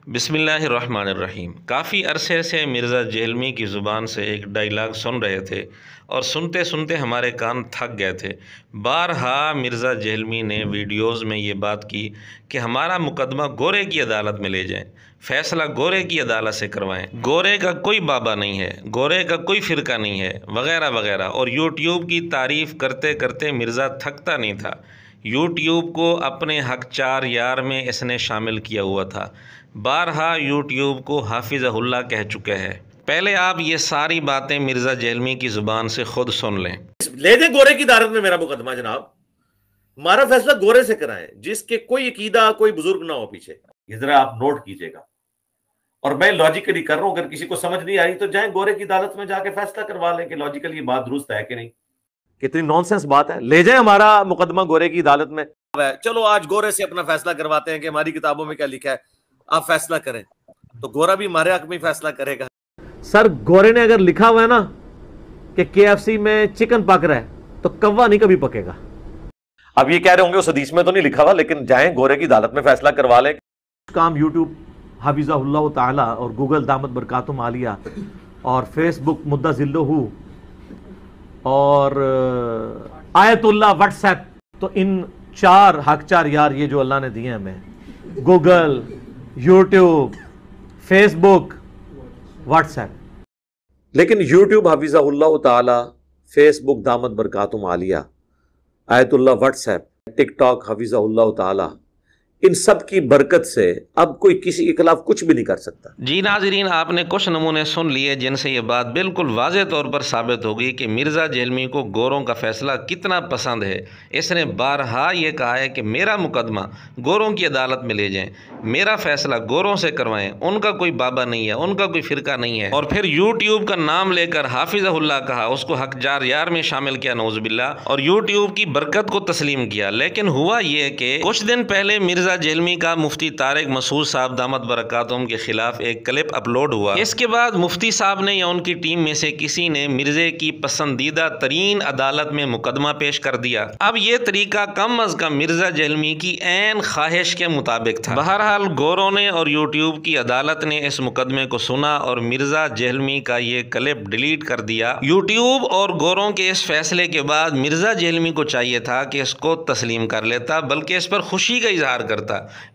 بسم اللہ الرحمن الرحیم۔ کافی عرصے سے مرزا جہلمی کی زبان سے ایک ڈائیلاگ سن رہے تھے اور سنتے سنتے ہمارے کان تھک گئے تھے۔ بارہا مرزا جہلمی نے ویڈیوز میں یہ بات کی کہ ہمارا مقدمہ گورے کی عدالت میں لے جائیں، فیصلہ گورے کی عدالت سے کروائیں، گورے کا کوئی بابا نہیں ہے، گورے کا کوئی فرقہ نہیں ہے، وغیرہ وغیرہ۔ اور یوٹیوب کی تعریف کرتے کرتے مرزا تھکتا نہیں تھا۔ یوٹیوب کو اپنے حق چار یار میں اس نے شامل کیا ہوا تھا۔ بارہا یوٹیوب کو حافظہ اللہ کہہ چکے ہیں۔ پہلے آپ یہ ساری باتیں مرزا جہلمی کی زبان سے خود سن لیں۔ لے دیں گورے کی عدالت میں میرا مقدمہ جناب، ہمارا فیصلہ گورے سے کرائیں، جس کے کوئی عقیدہ کوئی بزرگ نہ ہو پیچھے۔ یہ ذرا آپ نوٹ کیجئے گا، اور میں لاجیکلی کر رہا ہوں، اگر کسی کو سمجھ نہیں آ رہی تو جائیں گورے کی عدالت میں جا کے فیصلہ کروا لیں کہ لاجیکلی یہ بات درست ہے کہ نہیں۔ کتنی نونسنس بات ہے، لے جائیں ہمارا مقدمہ گورے کی عدالت میں۔ چلو آج گورے سے اپنا فیصلہ کرواتے ہیں کہ ہماری کتابوں میں کیا لکھا ہے، آپ فیصلہ کریں، تو گورا بھی ہمارے حق میں فیصلہ کرے گا۔ سر گورے نے اگر لکھا ہوا ہے نا کہ KFC میں چکن پک رہا ہے تو کوا نہیں کبھی پکے گا۔ اب یہ کہہ رہے ہوں گے اس حدیث میں تو نہیں لکھا ہوا، لیکن جائیں گورے کی عدالت میں فیصلہ کروا لیں۔ کام یوٹیوب حفظہ اللہ تعالی اور گوگل دامت برکاتہم عالیہ اور فیس بک مدہ ذلہ اور آیت اللہ واٹس ایپ، تو ان چار حق چار یار یہ جو اللہ نے دیے ہیں ہمیں، گوگل، یوٹیوب، فیس بک، واٹس ایپ، لیکن یوٹیوب حفظہ اللہ تعالی، فیس بک دامت برکاتہم عالیہ، آیت اللہ واٹس ایپ، ٹک ٹاک حفظہ اللہ تعالی، ان سب کی برکت سے اب کوئی کسی کے خلاف کچھ بھی نہیں کر سکتا۔ جی ناظرین، آپ نے کچھ نمونے سن لیے جن سے یہ بات بالکل واضح طور پر ثابت ہوگی کہ مرزا جہلمی کو گوروں کا فیصلہ کتنا پسند ہے۔ اس نے بارہا یہ کہا ہے کہ میرا مقدمہ گوروں کی عدالت میں لے جائیں، میرا فیصلہ گوروں سے کروائیں، ان کا کوئی بابا نہیں ہے، ان کا کوئی فرقہ نہیں ہے۔ اور پھر یوٹیوب کا نام لے کر حافظہ اللہ کہا، اس کو حق جار یار میں شامل کیا، نعوذ باللہ، اور یوٹیوب کی برکت کو تسلیم کیا۔ لیکن ہوا یہ کہ کچھ دن پہلے مرزا جہلمی کا مفتی طارق مسعود صاحب دامت برکاتہم کے خلاف ایک کلپ اپلوڈ ہوا۔ اس کے بعد مفتی صاحب نے یا ان کی ٹیم میں سے کسی نے مرزے کی پسندیدہ ترین عدالت میں مقدمہ پیش کر دیا۔ اب یہ طریقہ کم از کم مرزا جہلمی کی عین خواہش کے مطابق تھا۔ بہرحال گوروں نے اور یوٹیوب کی عدالت نے اس مقدمے کو سنا اور مرزا جہلمی کا یہ کلپ ڈیلیٹ کر دیا۔ یوٹیوب اور گوروں کے اس فیصلے کے بعد مرزا جہلمی کو چاہیے تھا کہ اس کو تسلیم کر لیتا، بلکہ اس پر خوشی کا اظہار کرتا،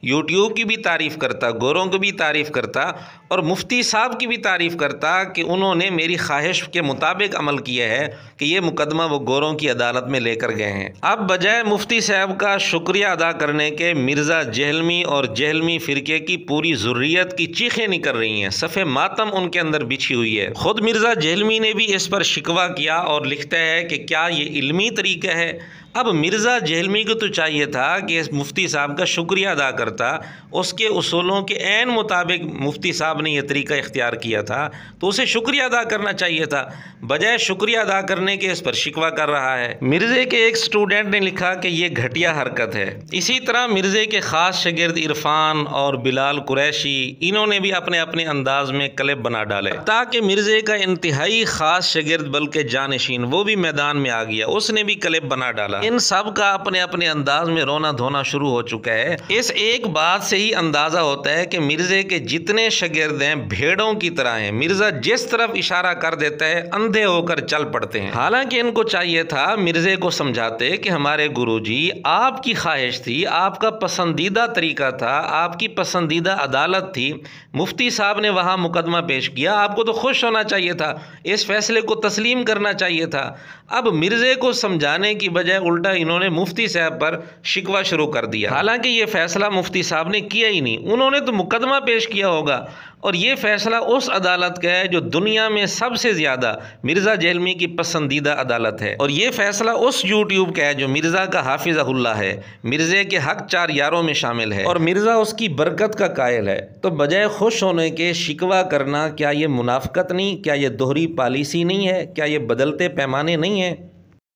یوٹیوب کی بھی تعریف کرتا، گوروں کی بھی تعریف کرتا، اور مفتی صاحب کی بھی تعریف کرتا کہ انہوں نے میری خواہش کے مطابق عمل کیا ہے کہ یہ مقدمہ وہ گوروں کی عدالت میں لے کر گئے ہیں۔ اب بجائے مفتی صاحب کا شکریہ ادا کرنے کے، مرزا جہلمی اور جہلمی فرقے کی پوری ذریت کی چیخیں نکل رہی ہیں، صف ماتم ان کے اندر بچھی ہوئی ہے۔ خود مرزا جہلمی نے بھی اس پر شکوہ کیا اور لکھتا ہے کہ کیا یہ علمی طریقہ ہے؟ اب مرزا جہلمی کو تو چاہیے تھا کہ اس مفتی صاحب کا شکریہ ادا کرتا، اس کے اصولوں کے عین مطابق مفتی صاحب نے یہ طریقہ اختیار کیا تھا تو اسے شکریہ ادا کرنا چاہیے تھا، بجائے شکریہ ادا کرنے کے اس پر شکوہ کر رہا ہے۔ مرزے کے ایک سٹوڈنٹ نے لکھا کہ یہ گھٹیا حرکت ہے۔ اسی طرح مرزے کے خاص شاگرد عرفان اور بلال قریشی، انہوں نے بھی اپنے اپنے انداز میں کلپ بنا ڈالے، تاکہ مرزے کا انتہائی خاص شاگرد بلکہ جانشین وہ بھی میدان میں آ گیا، اس نے بھی کلپ بنا ڈالا۔ ان سب کا اپنے اپنے انداز میں رونا دھونا شروع ہو چکا ہے۔ اس ایک بات سے ہی اندازہ ہوتا ہے کہ مرزے کے جتنے شاگرد ہیں بھیڑوں کی طرح ہیں، مرزا جس طرف اشارہ کر دیتا ہے اندھے ہو کر چل پڑتے ہیں۔ حالانکہ ان کو چاہیے تھا مرزے کو سمجھاتے کہ ہمارے گروجی، آپ کی خواہش تھی، آپ کا پسندیدہ طریقہ تھا، آپ کی پسندیدہ عدالت تھی، مفتی صاحب نے وہاں مقدمہ پیش کیا، آپ کو تو خوش ہونا چاہیے تھا، اس فیصلے کو تسلیم کرنا چاہیے تھا۔ اب مرزے کو سمجھانے کی بجائے الٹا انہوں نے مفتی صاحب پر شکوہ شروع کر دیا، حالانکہ یہ فیصلہ مفتی صاحب نے کیا ہی نہیں، انہوں نے تو مقدمہ پیش کیا ہوگا، اور یہ فیصلہ اس عدالت کا ہے جو دنیا میں سب سے زیادہ مرزا جہلمی کی پسندیدہ عدالت ہے، اور یہ فیصلہ اس یوٹیوب کا ہے جو مرزا کا حافظہ اللہ ہے، مرزے کے حق چار یاروں میں شامل ہے، اور مرزا اس کی برکت کا قائل ہے۔ تو بجائے خوش ہونے کے شکوہ کرنا، کیا یہ منافقت نہیں؟ کیا یہ دوہری پالیسی نہیں ہے؟ کیا یہ بدلتے پیمانے نہیں ہیں؟